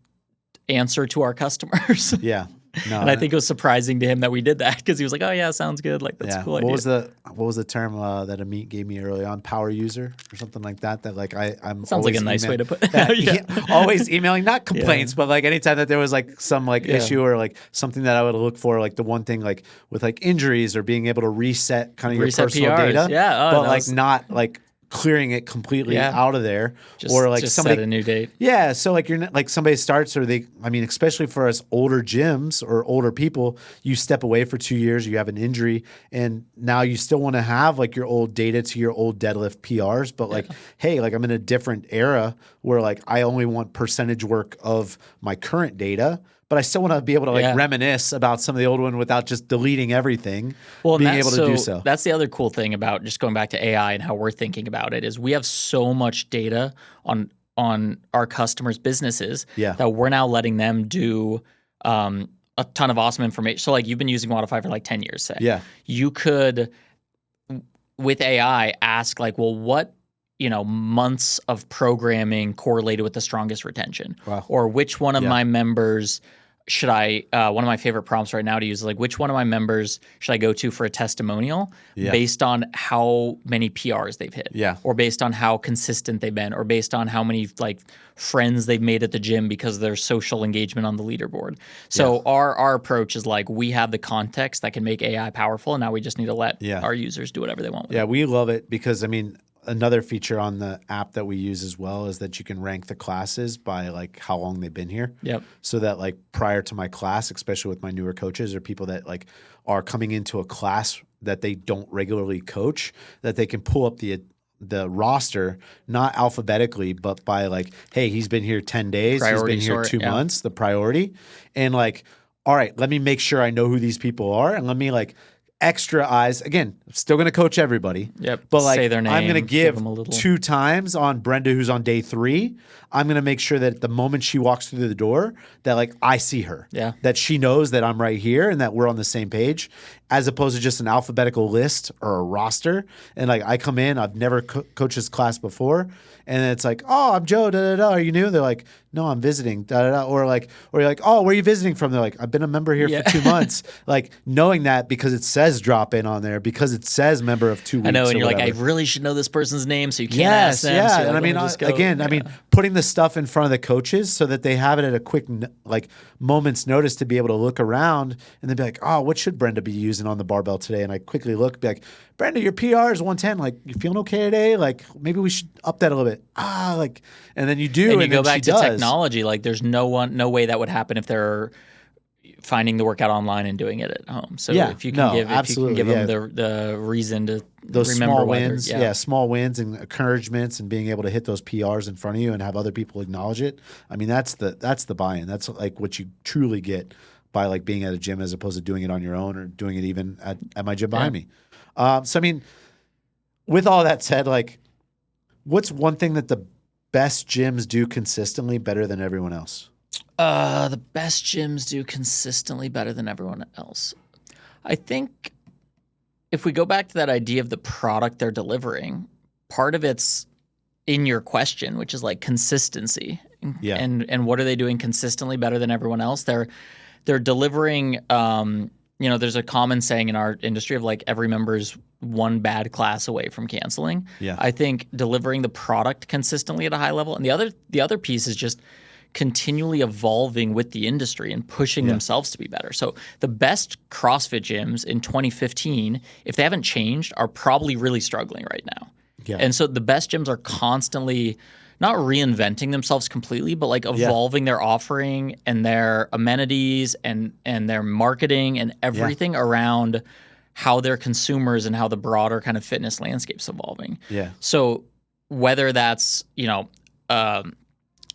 answer to our customers. Yeah. No, and I think it was surprising to him that we did that, because he was like, "Oh yeah, sounds good. Like that's a cool idea." What was the term that Amit gave me early on? Power user or something like that. That like I'm sounds like a nice way to put it. Always emailing, not complaints, but like anytime that there was like some like issue or like something that I would look for, like the one thing like with like injuries or being able to reset kind of your personal PRs. data, but like not like clearing it completely out of there, or like just somebody set a new date. Yeah, so like you're not, like somebody starts, or especially for us older gyms or older people, you step away for 2 years, you have an injury, and now you still want to have like your old data to your old deadlift PRs, but like, hey, like I'm in a different era where like I only want percentage work of my current data, but I still want to be able to like reminisce about some of the old one without just deleting everything. Well, being able to do so. That's the other cool thing about just going back to AI and how we're thinking about it, is we have so much data on our customers' businesses that we're now letting them do a ton of awesome information. So like you've been using Wodify for like 10 years, say. Yeah. You could, with AI, ask like, well, what months of programming correlated with the strongest retention? Wow. Or which one of my members should I, one of my favorite prompts right now to use is like, which one of my members should I go to for a testimonial based on how many PRs they've hit? Yeah. Or based on how consistent they've been, or based on how many like friends they've made at the gym because of their social engagement on the leaderboard. So our approach is like, we have the context that can make AI powerful, and now we just need to let our users do whatever they want with it. We love it because, I mean, another feature on the app that we use as well is that you can rank the classes by like how long they've been here. Yep. So that like prior to my class, especially with my newer coaches or people that like are coming into a class that they don't regularly coach, that they can pull up the roster, not alphabetically, but by like, hey, he's been here 10 days, priority he's been here 2 months, the priority. And like, all right, let me make sure I know who these people are, and let me like extra eyes. Again, I'm still going to coach everybody. Yep. But like, say their name, I'm going to give them a little 2 times on Brenda, who's on day 3. I'm going to make sure that the moment she walks through the door, that like I see her. Yeah. That she knows that I'm right here and that we're on the same page, as opposed to just an alphabetical list or a roster. And like I come in, I've never coached this class before, and it's like, oh, I'm Joe. Da da da. Are you new? They're like, no, I'm visiting. Da da da. Or you're like, oh, where are you visiting from? They're like, I've been a member here for 2 months. Like knowing that because it says says drop in on there because it says member of 2 weeks. I know, and or you're like, I whatever. really should know this person's name, so you can't Yes, ask them. yeah. So you're And I like, mean, let me just go. again, I mean, putting the stuff in front of the coaches so that they have it at a quick, like, moment's notice to be able to look around and then be like, oh, what should Brenda be using on the barbell today? And I quickly look, be like, Brenda, your PR is 110. Like, you feeling okay today? Like, maybe we should up that a little bit. Like, and then you do, and you go then back she to does. technology. Like, there's no way that would happen if they're finding the workout online and doing it at home. So Yeah, if you can give absolutely, them the reason to those remember small whether- wins, small wins and encouragements and being able to hit those PRs in front of you and have other people acknowledge it. I mean, that's the buy-in. That's like what you truly get by like being at a gym as opposed to doing it on your own or doing it even at my gym behind me. So I mean, with all that said, like, what's one thing that the best gyms do consistently better than everyone else? The best gyms do consistently better than everyone else. I think if we go back to that idea of the product they're delivering, part of it's in your question, which is like consistency. Yeah. And what are they doing consistently better than everyone else? They're delivering, there's a common saying in our industry of like every member's one bad class away from canceling. Yeah. I think delivering the product consistently at a high level. And the other piece is just continually evolving with the industry and pushing themselves to be better. So the best CrossFit gyms in 2015, if they haven't changed, are probably really struggling right now. Yeah. And so the best gyms are constantly not reinventing themselves completely, but like evolving their offering and their amenities and their marketing and everything around how their consumers and how the broader kind of fitness landscape's evolving. Yeah. So whether that's,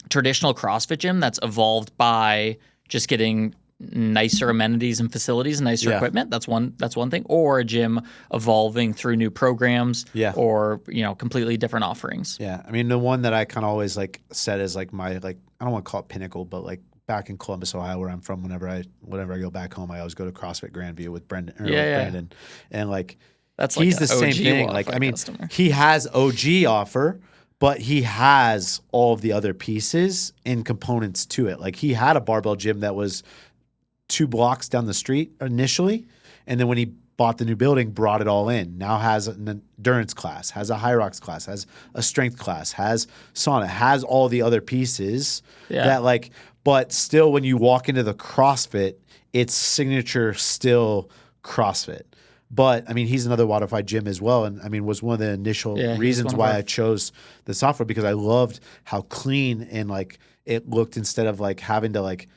traditional CrossFit gym that's evolved by just getting nicer amenities and facilities and nicer equipment, that's one thing, or a gym evolving through new programs or completely different offerings. Yeah. I mean, the one that I kind of always like said is like my, like, I don't want to call it pinnacle, but like back in Columbus, Ohio, where I'm from, whenever I go back home, I always go to CrossFit Grandview with Brendan Brandon. And like, that's he's like the same thing. Wodify Like, I mean, customer. he has OG offer, but he has all of the other pieces and components to it. Like, he had a barbell gym that was 2 blocks down the street initially, and then when he bought the new building, brought it all in. Now has an endurance class, has a high rocks class, has a strength class, has sauna, has all the other pieces that like, but still when you walk into the CrossFit, it's signature still CrossFit. But I mean, he's another Wodify gym as well, and I mean, was one of the initial reasons why I chose the software, because I loved how clean and like it looked, instead of like having to like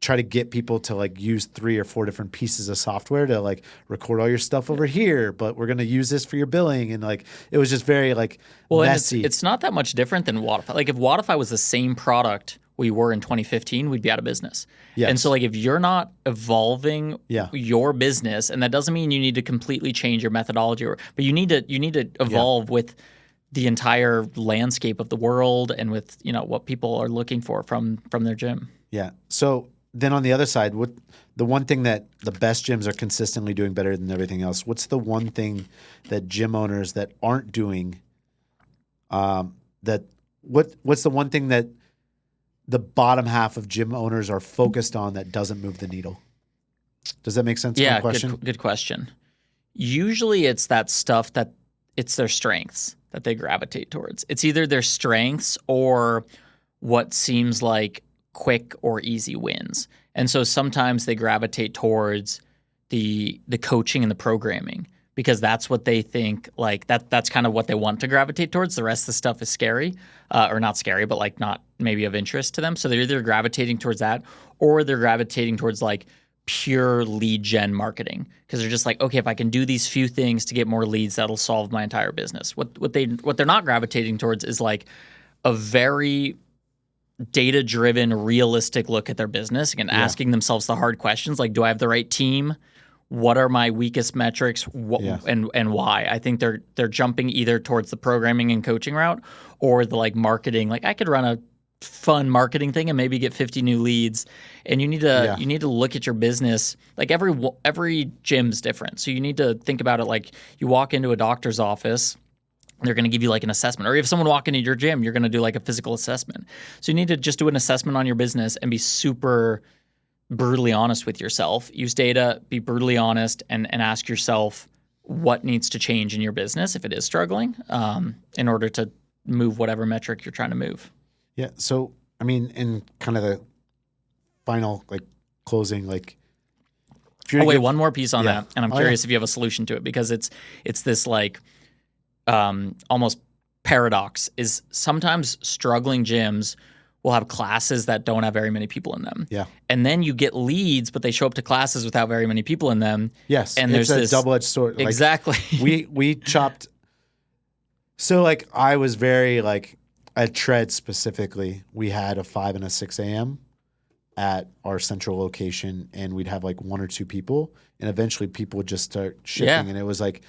try to get people to like use 3 or 4 different pieces of software to like record all your stuff over here, but we're going to use this for your billing. And like, it was just very like messy. And it's not that much different than Wodify. Like if Wodify was the same product we were in 2015, we'd be out of business. Yes. And so like if you're not evolving your business, and that doesn't mean you need to completely change your methodology, but you need to evolve with the entire landscape of the world and with, what people are looking for from their gym. Yeah. So then on the other side, what the one thing that the best gyms are consistently doing better than everything else, what's the one thing that gym owners that aren't doing what's the one thing that the bottom half of gym owners are focused on that doesn't move the needle? Does that make sense? Yeah, question? Good question. Usually it's that stuff that it's their strengths that they gravitate towards. It's either their strengths or what seems like quick or easy wins. And so sometimes they gravitate towards the coaching and the programming, because that's what they think, like that's kind of what they want to gravitate towards. The rest of the stuff is scary, or not scary, but like not maybe of interest to them. So they're either gravitating towards that, or they're gravitating towards like pure lead gen marketing, because they're just like, okay, if I can do these few things to get more leads, that'll solve my entire business. What they're not gravitating towards is like a very data-driven, realistic look at their business and asking themselves the hard questions, like, do I have the right team? What are my weakest metrics? And why? I think they're jumping either towards the programming and coaching route or the like marketing. Like, I could run a fun marketing thing and maybe get 50 new leads. And you need to look at your business. Like every gym's different, so you need to think about it like you walk into a doctor's office. They're going to give you like an assessment. Or if someone walk into your gym, you're going to do like a physical assessment. So you need to just do an assessment on your business and be super brutally honest with yourself. Use data, be brutally honest, and ask yourself what needs to change in your business if it is struggling, in order to move whatever metric you're trying to move. Yeah. So, I mean, in kind of the final, like, closing, like, one more piece on that, and I'm curious if you have a solution to it, because it's this like almost paradox is sometimes struggling gyms will have classes that don't have very many people in them. Yeah. And then you get leads, but they show up to classes without very many people in them. Yes. And it's there's a this double-edged sword. Like, exactly. we chopped. So, like, I was very, like, at Tread specifically, we had a 5 and a 6 a.m. at our central location, and we'd have like 1 or 2 people, and eventually people would just start shifting. And it was like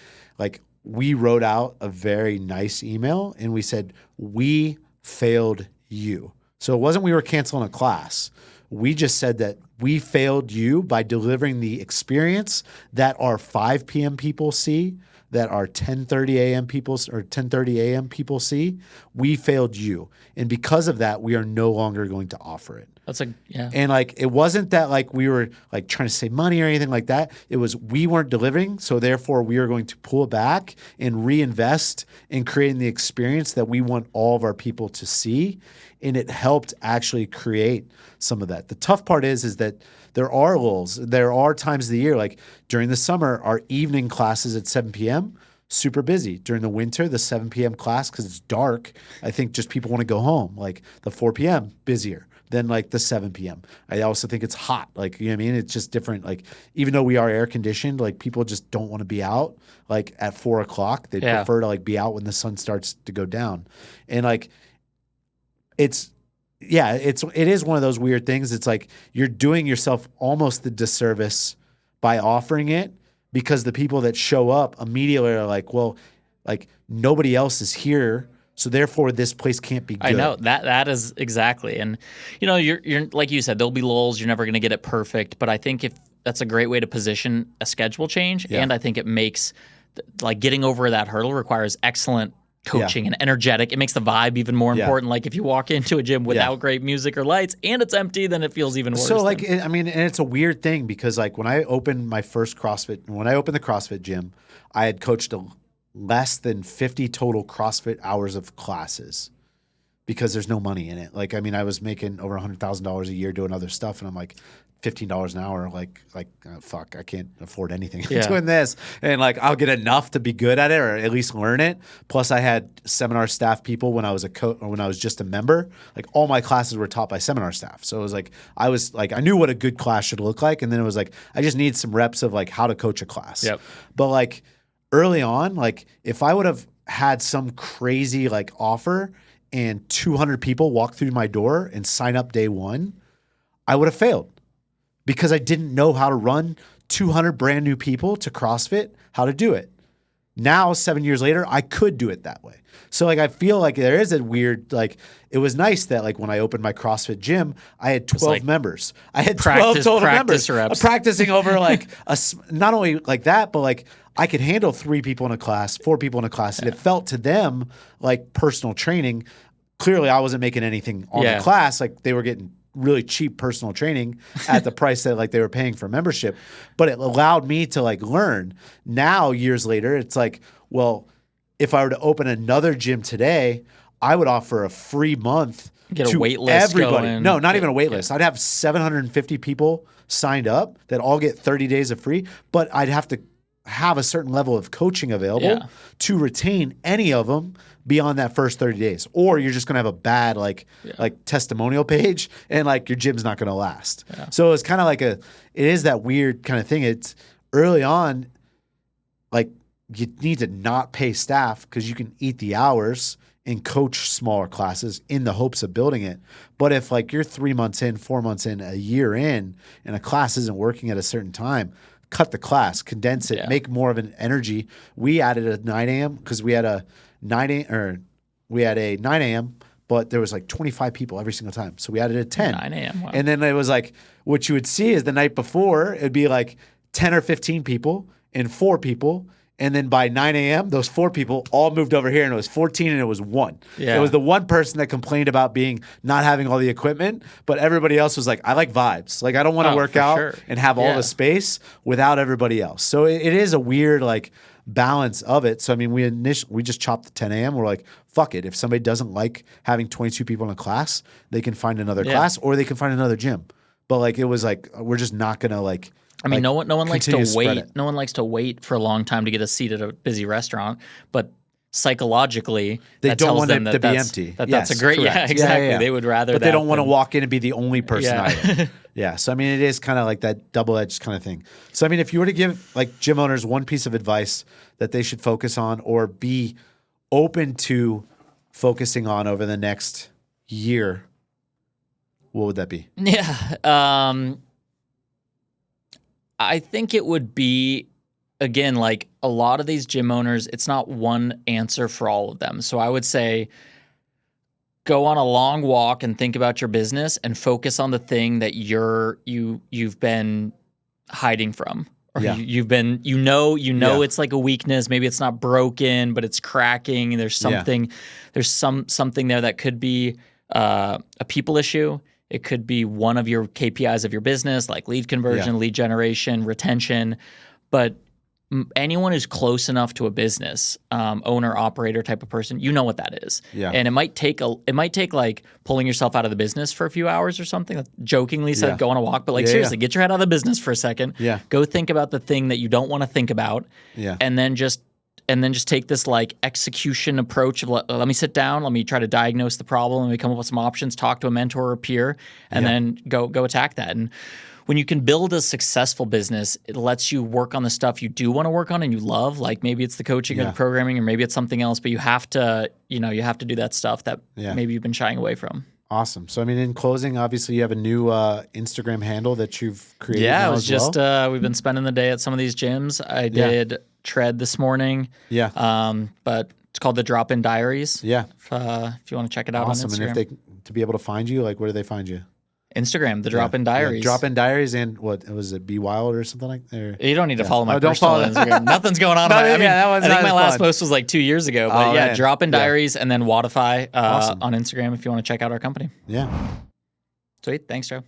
we wrote out a very nice email, and we said, we failed you. So it wasn't we were canceling a class. We just said that we failed you by delivering the experience that our 5 p.m. people see, that our 10:30 a.m. people or 10:30 a.m. people see. We failed you, and because of that, we are no longer going to offer it. That's yeah. And like, it wasn't that like we were like trying to save money or anything like that. It was we weren't delivering, so therefore we are going to pull back and reinvest in creating the experience that we want all of our people to see. And it helped actually create some of that. The tough part is that there are lulls. There are times of the year, like during the summer, our evening classes at 7 p.m., super busy. During the winter, the 7 p.m. class, because it's dark, I think just people want to go home. Like the 4 p.m., busier than like the 7 p.m. I also think it's hot. Like, you know what I mean? It's just different. Like, even though we are air conditioned, like people just don't want to be out like at 4 o'clock. They prefer to like be out when the sun starts to go down. And like, it is one of those weird things. It's like you're doing yourself almost the disservice by offering it, because the people that show up immediately are like, well, like nobody else is here, so therefore this place can't be good. I know that is exactly. And you know, you're like you said, there'll be lulls. You're never going to get it perfect, but I think if that's a great way to position a schedule change, and I think it makes like getting over that hurdle requires excellent coaching and energetic. It makes the vibe even more important. Like if you walk into a gym without great music or lights and it's empty, then it feels even worse. So like, I mean, and it's a weird thing because like when I opened the CrossFit gym, I had coached less than 50 total CrossFit hours of classes because there's no money in it. Like, I mean, I was making over $100,000 a year doing other stuff, and I'm like, $15 an hour, fuck, I can't afford anything doing this. And like, I'll get enough to be good at it or at least learn it. Plus I had seminar staff people when I was when I was just a member. Like all my classes were taught by seminar staff. So it was like, I knew what a good class should look like. And then it was like, I just need some reps of like how to coach a class. Yep. But like early on, like if I would have had some crazy like offer and 200 people walk through my door and sign up day one, I would have failed. Because I didn't know how to run 200 brand new people to CrossFit, how to do it. Now, 7 years later, I could do it that way. So like, I feel like there is a weird, like, it was nice that like when I opened my CrossFit gym, I had 12 members. I had 12 total members practicing over like not only like that, but like I could handle 3 people in a class, 4 people in a class. And it felt to them like personal training. Clearly, I wasn't making anything on the class. Like they were getting really cheap personal training at the price that like they were paying for membership, but it allowed me to like learn. Now, years later, it's like, well, if I were to open another gym today, I would offer a free month to a wait list everybody. Going. No, not even a wait list. I'd have 750 people signed up that all get 30 days of free, but I'd have to have a certain level of coaching available to retain any of them beyond that first 30 days. Or you're just going to have a bad like testimonial page and like your gym's not going to last. Yeah. So it's kind of like it is that weird kind of thing. It's early on, like you need to not pay staff because you can eat the hours and coach smaller classes in the hopes of building it. But if like you're 3 months in, 4 months in, a year in, and a class isn't working at a certain time, cut the class, condense it, make more of an energy. We added a 9 a.m. because we had a 9 a.m., but there was like 25 people every single time. So we added a 10. 9 a.m., wow. And then it was like, what you would see is the night before, it'd be like 10 or 15 people and 4 people. And then by 9 a.m., those 4 people all moved over here, and it was 14 and it was 1. Yeah. It was the one person that complained about not having all the equipment, but everybody else was like, I like vibes. Like, I don't want to work out and have all the space without everybody else. So it is a weird, like, balance of it. So, I mean, we just chopped the 10 a.m. We're like, fuck it. If somebody doesn't like having 22 people in a class, they can find another class or they can find another gym. But, like, it was like, we're just not going to, like, I mean, no one likes to wait. No one likes to wait for a long time to get a seat at a busy restaurant, but psychologically, they don't want it to be empty. That's a great, correct. yeah, exactly. Yeah. They would rather, but they don't want to walk in and be the only person. Yeah. Yeah. So I mean, it is kind of like that double-edged kind of thing. So I mean, if you were to give like gym owners one piece of advice that they should focus on or be open to focusing on over the next year, what would that be? Yeah. I think it would be, again, like a lot of these gym owners, it's not one answer for all of them. So I would say go on a long walk and think about your business and focus on the thing that you've been hiding from. Or you've been, it's like a weakness. Maybe it's not broken, but it's cracking. There's something, something there that could be a people issue. It could be one of your KPIs of your business, like lead conversion, lead generation, retention. But anyone who's close enough to a business, owner, operator type of person, you know what that is. Yeah. And it might take like pulling yourself out of the business for a few hours or something. Jokingly said, go on a walk, but like seriously, get your head out of the business for a second. Yeah. Go think about the thing that you don't want to think about. Yeah. And then just take this like execution approach of let me sit down, let me try to diagnose the problem, let me come up with some options, talk to a mentor or a peer, and then go attack that. And when you can build a successful business, it lets you work on the stuff you do want to work on and you love. Like maybe it's the coaching or the programming, or maybe it's something else, but you have to do that stuff that maybe you've been shying away from. Awesome. So, I mean, in closing, obviously you have a new Instagram handle that you've created. Yeah, now it was just we've been spending the day at some of these gyms. I did tread this morning. Yeah. But it's called the Drop-In Diaries. Yeah. If you want to check it out on Instagram. And if to be able to find you, like where do they find you? Instagram, the Drop-In Diaries. Drop-In Diaries, and what was it? Be Wild or something like that? You don't need to follow my personal Instagram. Nothing's going on. I think my last post was like 2 years ago. But Drop-In Diaries and then Wodify on Instagram if you want to check out our company. Yeah. Sweet. Thanks, Joe.